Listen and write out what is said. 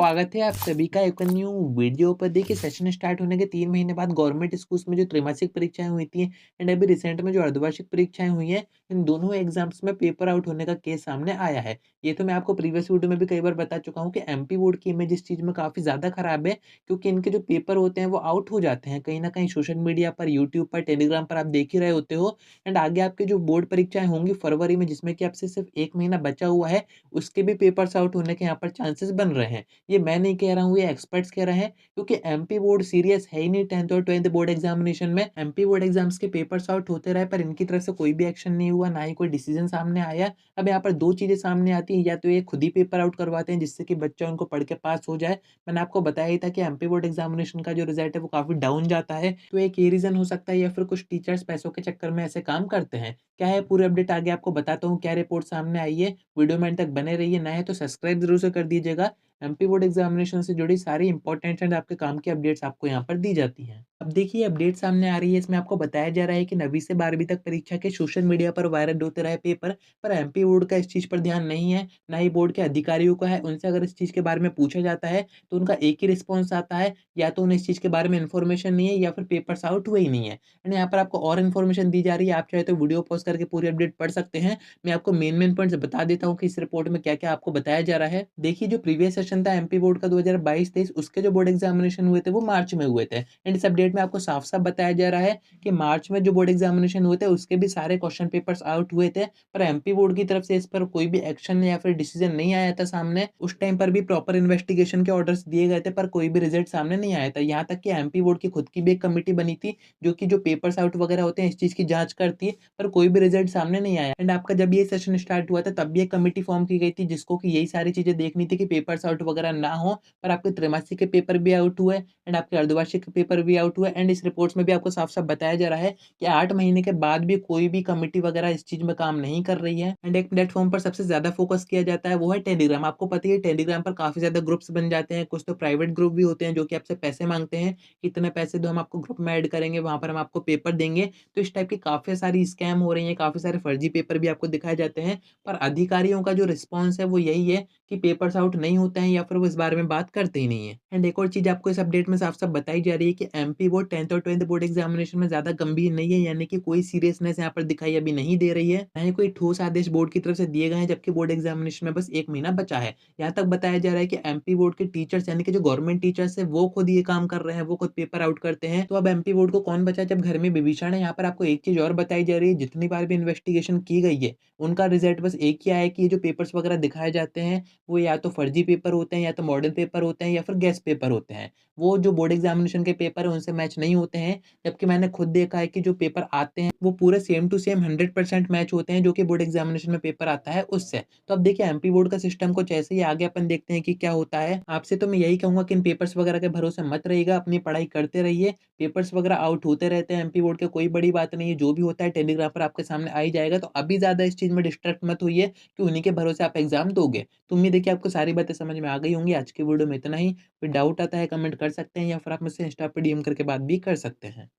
स्वागत है आप सभी का एक न्यू वीडियो पर। देखिए, सेशन स्टार्ट होने के 3 महीने बाद गवर्नमेंट स्कूल्स में जो त्रैमासिक परीक्षाएँ हुई थी एंड अभी रिसेंट में जो अर्धवार्षिक परीक्षाएँ हुई हैं, इन दोनों एग्ज़ाम्स में पेपर आउट होने का केस सामने आया है। ये तो मैं आपको प्रीवियस वीडियो में भी कई बार बता चुका हूँ कि एमपी बोर्ड की इमेज इस चीज़ में काफ़ी ज़्यादा खराब है, क्योंकि इनके जो पेपर होते हैं वो आउट हो जाते हैं। कहीं न कहीं सोशल मीडिया पर, यूट्यूब पर, टेलीग्राम पर आप देख ही रहे होते हो एंड आगे आपकी जो बोर्ड परीक्षाएँ होंगी फरवरी में, जिसमें कि आपसे सिर्फ़ 1 महीना बचा हुआ है, उसके भी पेपर्स आउट होने के यहाँ पर चांसेस बन रहे हैं। ये मैं नहीं कह रहा हूँ, ये एक्सपर्ट्स कह रहे हैं, क्योंकि एमपी बोर्ड सीरियस है ही नहीं 10th और 12th बोर्ड एग्जामिनेशन में। एमपी बोर्ड एग्जाम्स के पेपर्स आउट होते रहे पर इनकी तरफ से कोई भी एक्शन नहीं हुआ, ना ही कोई डिसीजन सामने आया। अब यहाँ पर 2 चीज़ें सामने आती हैं, या तो ये खुद ही पेपर आउट करवाते हैं जिससे कि बच्चा उनको पढ़ के पास हो जाए। मैंने आपको बताया ही था कि एमपी बोर्ड एग्जामिनेशन का जो रिजल्ट है वो काफ़ी डाउन जाता है, तो एक ये रीज़न हो सकता है, या फिर कुछ टीचर्स पैसों के चक्कर में ऐसे काम करते हैं। क्या है पूरी अपडेट आगे आपको बताता हूँ, क्या रिपोर्ट सामने आई है। वीडियो में अंत तक बने रहिए, नए हैं तो सब्सक्राइब ज़रूर से कर दीजिएगा। एमपी बोर्ड एग्जामिनेशन से जुड़ी सारी इंपॉर्टेंट एंड आपके काम की अपडेट्स आपको यहाँ पर दी जाती हैं। अब देखिए, अपडेट सामने आ रही है, इसमें आपको बताया जा रहा है कि 9वीं से 12वीं तक परीक्षा के सोशल मीडिया पर वायरल होते रहे पेपर, पर एमपी बोर्ड का इस चीज़ पर ध्यान नहीं है, ना ही बोर्ड के अधिकारियों का है। उनसे अगर इस चीज़ के बारे में पूछा जाता है तो उनका एक ही रिस्पॉन्स आता है, या तो उन्हें इस चीज़ के बारे में इन्फॉर्मेशन नहीं है, या फिर पेपर्स आउट हुए ही नहीं है। एंड यहाँ पर आपको और इन्फॉर्मेशन दी जा रही है, आप चाहे तो वीडियो पॉज करके पूरी अपडेट पढ़ सकते हैं। मैं आपको मेन पॉइंट्स बता देता हूँ कि इस रिपोर्ट में क्या-क्या आपको बताया जा रहा है। देखिए, जो प्रीवियस सेशन था एमपी बोर्ड का 2022-23, उसके जो बोर्ड एग्जामिनेशन हुए थे वो मार्च में हुए थे। एंड इस अपडेट में आपको साफ-साफ बताया जा रहा है कि मार्च में जो बोर्ड एग्जामिनेशन हुए थे उसके भी सारे क्वेश्चन पेपर्स आउट हुए थे, पर एमपी बोर्ड की तरफ से इस पर कोई भी एक्शन या फिर डिसीजन नहीं आया था सामने। उस टाइम पर भी प्रॉपर इन्वेस्टिगेशन के ऑर्डर्स दिए गए थे, पर कोई भी रिजल्ट सामने नहीं आया था। यहाँ तक कि एमपी बोर्ड की खुद की भी एक कमिटी बनी थी, जो कि जो पेपर्स आउट वगैरह होते हैं इस चीज़ की जाँच करती है, पर कोई भी रिजल्ट सामने नहीं आया। एंड आपका जब ये सेशन स्टार्ट हुआ था तब भी एक कमिटी फॉर्म की गई थी, जिसको कि यही सारी चीज़ें देखनी थी कि पेपर्स आउट वगैरह ना हो, पर आपके त्रैमासिक के पेपर भी आउट हुए एंड आपके अर्धवार्षिक के पेपर भी आउट हुए। एंड इस रिपोर्ट्स में भी आपको साफ-साफ बताया जा रहा है कि 8 महीने के बाद भी कोई भी कमिटी वगैरह इस चीज़ में काम नहीं कर रही है। एंड एक प्लेटफ़ॉर्म पर सबसे ज़्यादा फ़ोकस किया जाता है, वो है टेलीग्राम। आपको पता ही है, टेलीग्राम पर काफ़ी ज़्यादा ग्रुप्स बन जाते हैं, कुछ तो प्राइवेट ग्रुप भी होते हैं जो कि आपसे पैसे माँगते हैं, कि इतने पैसे दो, हम आपको ग्रुप में ऐड करेंगे, वहाँ पर हम आपको पेपर देंगे। तो इस टाइप की काफ़ी सारी स्कैम हो रही हैं, काफ़ी सारे फर्जी पेपर भी आपको दिखाए जाते हैं, पर अधिकारियों का जो रिस्पॉन्स है वो यही है कि पेपर्स आउट नहीं होते हैं, या फिर वो इस बारे में बात करते ही नहीं है। एंड एक और चीज़ आपको इस अपडेट में साफ-साफ बताई जा रही है कि एमपी बोर्ड 10th और 12th बोर्ड एग्जामिनेशन में ज़्यादा गंभीर नहीं है, यानी कि कोई सीरियसनेस यहाँ पर दिखाई अभी नहीं दे रही है, ना ही कोई ठोस आदेश बोर्ड की तरफ से दिए गए हैं, जबकि बोर्ड एग्जामिनेशन में बस 1 महीना बचा है। यहाँ तक बताया जा रहा है कि एमपी बोर्ड के टीचर्स, यानी कि जो गवर्नमेंट टीचर्स हैं, वो खुद ये काम कर रहे हैं, वो खुद पेपर आउट करते हैं। तो अब एमपी बोर्ड को कौन बचा जब घर में विभीषण है। यहाँ पर आपको एक चीज़ और बताई जा रही है, जितनी बार भी इन्वेस्टिगेशन की गई है, उनका रिजल्ट बस एक ही आया है कि ये जो पेपर्स वगैरह दिखाए जाते हैं, वो या तो फर्जी पेपर होते हैं, या तो मॉडल पेपर होते हैं, या फिर गेस पेपर होते हैं। वो जो बोर्ड एग्जामिनेशन के पेपर हैं उनसे मैच नहीं होते हैं, जबकि मैंने खुद देखा है कि जो पेपर आते हैं वो पूरे सेम टू सेम 100% मैच होते हैं, जो कि बोर्ड एग्जामिनेशन में पेपर आता है उससे। तो अब देखिए, एमपी बोर्ड का सिस्टम कुछ ऐसे ही, आगे अपन देखते हैं कि क्या होता है। आपसे तो मैं यही कहूँगा कि इन पेपर्स वगैरह के भरोसे मत रहिएगा, अपनी पढ़ाई करते रहिए। पेपर्स वगैरह आउट होते रहते हैं एमपी बोर्ड के, कोई बड़ी बात नहीं है, जो भी होता है टेलीग्राम पर आपके सामने आ ही जाएगा। तो अभी ज़्यादा इस चीज़ में डिस्ट्रैक्ट मत होइए कि उन्हीं के भरोसे आप एग्ज़ाम दोगे। तो उम्मीद है कि आपको सारी बातें समझ में आ गई होंगी। आज की वीडियो में इतना ही। कोई डाउट आता है कमेंट कर सकते हैं, या फिर आप मुझसे इंस्टा पे डीएम करके बात भी कर सकते हैं।